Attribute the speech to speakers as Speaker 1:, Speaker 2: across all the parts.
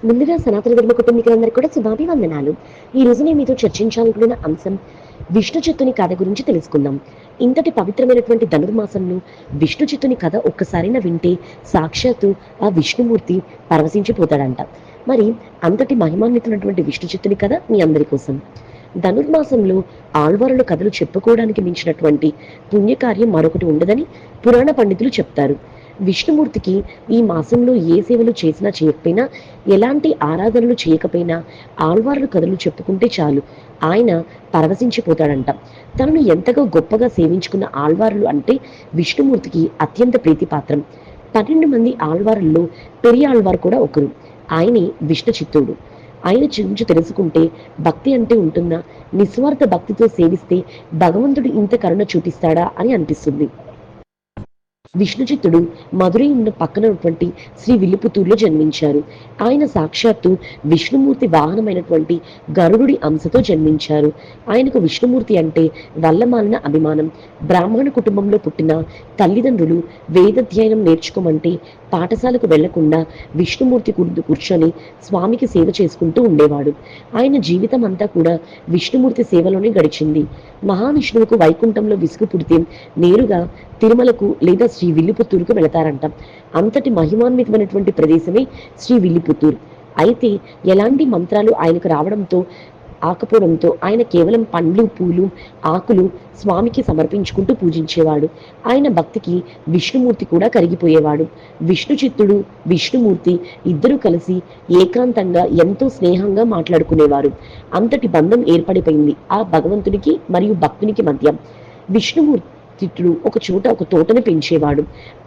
Speaker 1: ముందుగా సనాతన ధర్మ కుటుంబీకులందరికీ కూడా శుభాభివందనాలు. ఈ రోజు నేను మీతో చర్చించాలనుకున్న అంశం విష్ణు చిత్తుని కథ గురించి తెలుసుకుందాం. ఇంతటి పవిత్రమైనటువంటి ధనుర్మాసంలో విష్ణు చిత్తుని కథ ఒక్కసారైనా వింటే సాక్షాత్తు ఆ విష్ణుమూర్తి పరవశించిపోతాడంట. మరి అంతటి మహిమాన్వితమైనటువంటి విష్ణు చిత్తుని కథ మీ అందరి కోసం. ధనుర్మాసంలో ఆళ్వారుల కథలు చెప్పుకోవడానికి మించినటువంటి పుణ్యకార్యం మరొకటి ఉండదని పురాణ పండితులు చెప్తారు. విష్ణుమూర్తికి ఈ మాసంలో ఏ సేవలు చేసినా చేయకపోయినా, ఎలాంటి ఆరాధనలు చేయకపోయినా ఆళ్వార్ల కథలు చెప్పుకుంటే చాలు ఆయన పరవశించిపోతాడంట. తనను ఎంతగా గొప్పగా సేవించుకున్న ఆళ్వార్లు అంటే విష్ణుమూర్తికి అత్యంత ప్రీతిపాత్రం. 12 మంది ఆళ్వారుల్లో పెరియ ఆళ్వార్ కూడా ఒకరు. ఆయనే విష్ణు చిత్తుడు. ఆయన గురించి తెలుసుకుంటే భక్తి అంటే ఉంటుందా, నిస్వార్థ భక్తితో సేవిస్తే భగవంతుడు ఇంత కరుణ చూపిస్తాడా అని అనిపిస్తుంది. విష్ణుచిత్తుడు మధురై ఉన్న పక్కన ఉన్నటువంటి శ్రీ విల్లిపుత్తూరులో జన్మించారు. ఆయన సాక్షాత్తు విష్ణుమూర్తి వాహనమైనటువంటి గరుడుడి అంశతో జన్మించారు. ఆయనకు విష్ణుమూర్తి అంటే వల్లమాలిన అభిమానం. బ్రాహ్మణ కుటుంబంలో పుట్టిన తల్లిదండ్రులు వేదాధ్యయనం నేర్చుకోమంటే పాఠశాలకు వెళ్లకుండా విష్ణుమూర్తి కూర్చొని స్వామికి సేవ చేసుకుంటూ ఉండేవాడు. ఆయన జీవితం అంతా కూడా విష్ణుమూర్తి సేవలోనే గడిచింది. మహావిష్ణువుకు వైకుంఠంలో విసుగు పుడితే నేరుగా తిరుమలకు లేదా శ్రీ విల్లిపుత్తూరుకు వెళతారంట. అంతటి మహిమాన్వితమైనటువంటి ప్రదేశమే శ్రీ విల్లిపుత్తూరు. అయితే ఎలాంటి మంత్రాలు ఆయనకు రావడంతో ఆకపోవడంతో ఆయన కేవలం పండ్లు, పూలు, ఆకులు స్వామికి సమర్పించుకుంటూ పూజించేవాడు. ఆయన భక్తికి విష్ణుమూర్తి కూడా కరిగిపోయేవాడు. విష్ణు చిత్తుడు, విష్ణుమూర్తి ఇద్దరూ కలిసి ఏకాంతంగా ఎంతో స్నేహంగా మాట్లాడుకునేవారు. అంతటి బంధం ఏర్పడిపోయింది ఆ భగవంతునికి మరియు భక్తునికి మధ్య. విష్ణుమూర్తి చిత్తుడు ఒక తోటను పెంచేవాడు.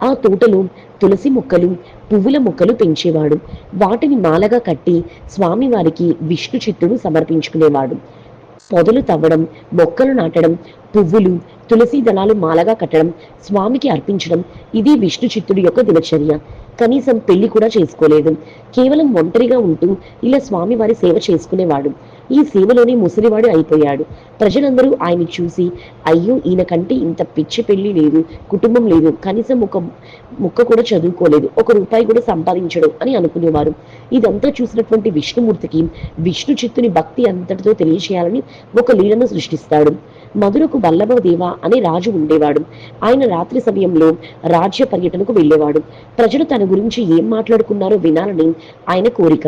Speaker 1: ఆ తోటలో తులసి మొక్కలు, పువ్వుల మొక్కలు పెంచేవాడు. వాటిని మాలగా కట్టి స్వామివారికి విష్ణు చిత్తుడు సమర్పించుకునేవాడు. పొదలు తవ్వడం, మొక్కలు నాటడం, పువ్వులు, తులసి దళాలు మాలగా కట్టడం, స్వామికి అర్పించడం ఇది విష్ణు చిత్తుడి యొక్క దినచర్య. కనీసం పెళ్లి కూడా చేసుకోలేదు. కేవలం ఒంటరిగా ఉంటూ ఇలా స్వామివారి సేవ చేసుకునేవాడు. ఈ సేవలోనే ముసలివాడు అయిపోయాడు. ప్రజలందరూ ఆయన్ని చూసి, అయ్యో ఈయన కంటే ఇంత పిచ్చి పెళ్లి లేదు, కుటుంబం లేదు, కనీసం ఒక ముక్క కూడా చదువుకోలేదు, ఒక రూపాయి కూడా సంపాదించడు అని అనుకునేవారు. ఇదంతా చూసినటువంటి విష్ణుమూర్తికి విష్ణు చిత్తుని భక్తి అంతటితో తెలియచేయాలని ఒక లీలను సృష్టిస్తాడు. మధురకు వల్లభదేవ అనే రాజు ఉండేవాడు. ఆయన రాత్రి సమయంలో రాజ్య పర్యటనకు వెళ్ళేవాడు. ప్రజలు తన గురించి ఏం మాట్లాడుకున్నారో వినాలని ఆయన కోరిక.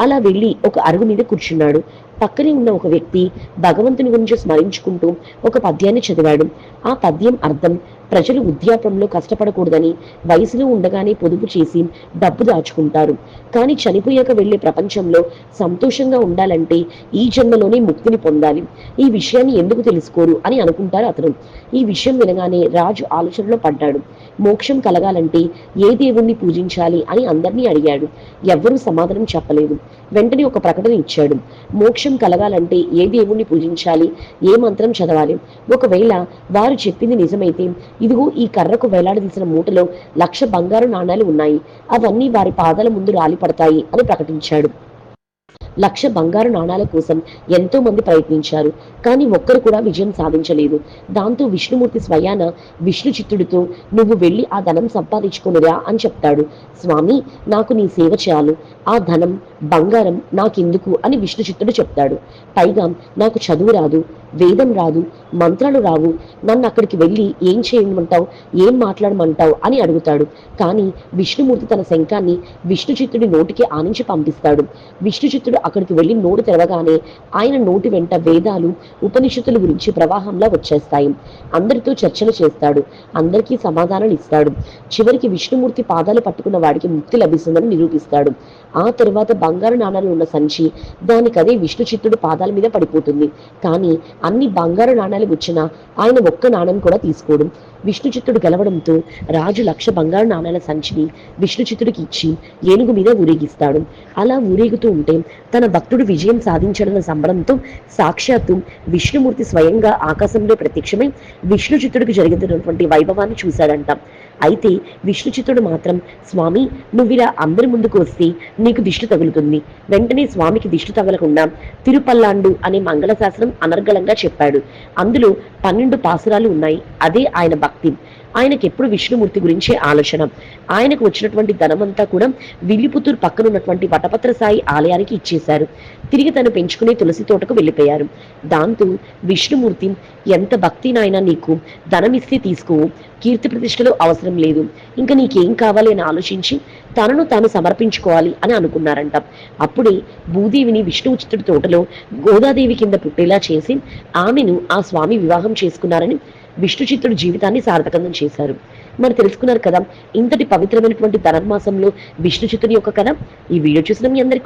Speaker 1: అలా వెళ్ళి ఒక అరుగు మీద కూర్చున్నాడు. పక్కనే ఉన్న ఒక వ్యక్తి భగవంతుని గురించి స్మరించుకుంటూ ఒక పద్యాన్ని చదివాడు. ఆ పద్యం అర్థం, ప్రజలు వృద్ధాప్యంలో కష్టపడకూడదని వయసులో ఉండగానే పొదుపు చేసి డబ్బు దాచుకుంటారు. కానీ చనిపోయాక వెళ్లే ప్రపంచంలో సంతోషంగా ఉండాలంటే ఈ జన్మలోనే ముక్తిని పొందాలి. ఈ విషయాన్ని ఎందుకు తెలుసుకోరు అని అనుకుంటారు అతను. ఈ విషయం వినగానే రాజు ఆలోచనలో పడ్డాడు. మోక్షం కలగాలంటే ఏ దేవుణ్ణి పూజించాలి అని అందరినీ అడిగాడు. ఎవ్వరూ సమాధానం చెప్పలేదు. వెంటనే ఒక ప్రకటన ఇచ్చాడు. మోక్షం కలగాలంటే ఏ దేవుణ్ణి పూజించాలి, ఏ మంత్రం చదవాలి, ఒకవేళ వారు చెప్పింది నిజమైతే ఇదిగో ఈ కర్రకు వేలాడదీసిన మూటలో 1,00,000 బంగారు నాణాలు ఉన్నాయి, అవన్నీ వారి పాదాల ముందు రాలిపడతాయి అని ప్రకటించాడు. 1,00,000 బంగారు నాణాల కోసం ఎంతో మంది ప్రయత్నించారు. కానీ ఒక్కరు కూడా విజయం సాధించలేదు. దాంతో విష్ణుమూర్తి స్వయాన విష్ణు చిత్తుడితో, నువ్వు వెళ్ళి ఆ ధనం సంపాదించుకునిరా అని చెప్తాడు. స్వామి, నాకు నీ సేవ చాలు, ఆ ధనం బంగారం నాకెందుకు అని విష్ణు చిత్తుడు చెప్తాడు. పైగా నాకు చదువు రాదు, వేదం రాదు, మంత్రాలు రావు, నన్ను అక్కడికి వెళ్ళి ఏం చేయమంటావు, ఏం మాట్లాడమంటావు అని అడుగుతాడు. కానీ విష్ణుమూర్తి తన శంఖాన్ని విష్ణు చిత్తుడి నోటికి ఆనించి పంపిస్తాడు. విష్ణు చిత్తుడు అక్కడికి వెళ్ళి నోరు తెరవగానే ఆయన నోటి వెంట వేదాలు, ఉపనిషత్తుల గురించి ప్రవాహంలా వచ్చేస్తాయి. అందరితో చర్చలు చేస్తాడు. అందరికీ సమాధానాలు ఇస్తాడు. చివరికి విష్ణుమూర్తి పాదాలు పట్టుకున్న వాడికి ముక్తి లభిస్తుందని నిరూపిస్తాడు. ఆ తరువాత బంగారు నాణాలు ఉన్న సంచి దానికదే విష్ణు చిత్తుడు పాదాల మీద పడిపోతుంది. కానీ అన్ని బంగారు నాణాలు వచ్చినా ఆయన ఒక్క నాణం కూడా తీసుకోడు. విష్ణు చిత్తుడు గెలవడంతో రాజు 1,00,000 బంగారు నాణాల సంచిని విష్ణు చిత్తుడికి ఇచ్చి ఏనుగు మీద ఊరేగిస్తాడు. అలా ఊరేగుతూ ఉంటే తన భక్తుడు విజయం సాధించడన్న సంబరంతో సాక్షాత్తు విష్ణుమూర్తి స్వయంగా ఆకాశంలో ప్రత్యక్షమై విష్ణు చిత్తుడికి జరుగుతున్నటువంటి వైభవాన్ని చూశాడంట. అయితే విష్ణు చిత్తుడు మాత్రం, స్వామి, నువ్విలా అందరి ముందుకు వస్తే నీకు దిష్టి తగులుతుంది. వెంటనే స్వామికి దిష్టి తగలకుండా తిరుపల్లాండు అనే మంగళశాస్త్రం అనర్గళంగా చెప్పాడు. అందులో 12 పాసురాలు ఉన్నాయి. అదే ఆయన భక్తి. ఆయనకి ఎప్పుడు విష్ణుమూర్తి గురించే ఆలోచన. ఆయనకు వచ్చినటువంటి ధనమంతా కూడా విల్లిపుత్తూరు పక్కన ఉన్నటువంటి వటపత్ర సాయి ఆలయానికి ఇచ్చేశారు. తిరిగి తను పెంచుకునే తులసి తోటకు వెళ్ళిపోయారు. దాంతో విష్ణుమూర్తి, ఎంత భక్తి నాయనా నీకు, ధనమిస్తే తీసుకోవు, కీర్తి ప్రతిష్టలు అవసరం లేదు, ఇంకా నీకేం కావాలి అని ఆలోచించి తనను తాను సమర్పించుకోవాలి అని అనుకున్నారంట. అప్పుడే భూదేవిని విష్ణుచిత్తుడి తోటలో గోదాదేవి కింద పుట్టేలా చేసి ఆమెను ఆ స్వామి వివాహం చేసుకున్నారని విష్ణుచిత్తుడి జీవితాన్ని సార్థకంగా చేశారు. మరి తెలుసుకున్నారు కదా ఇంతటి పవిత్రమైనటువంటి ధనుర్మాసంలో విష్ణుచిత్తుడి యొక్క కథ. ఈ వీడియో చూసిన మీ అందరికీ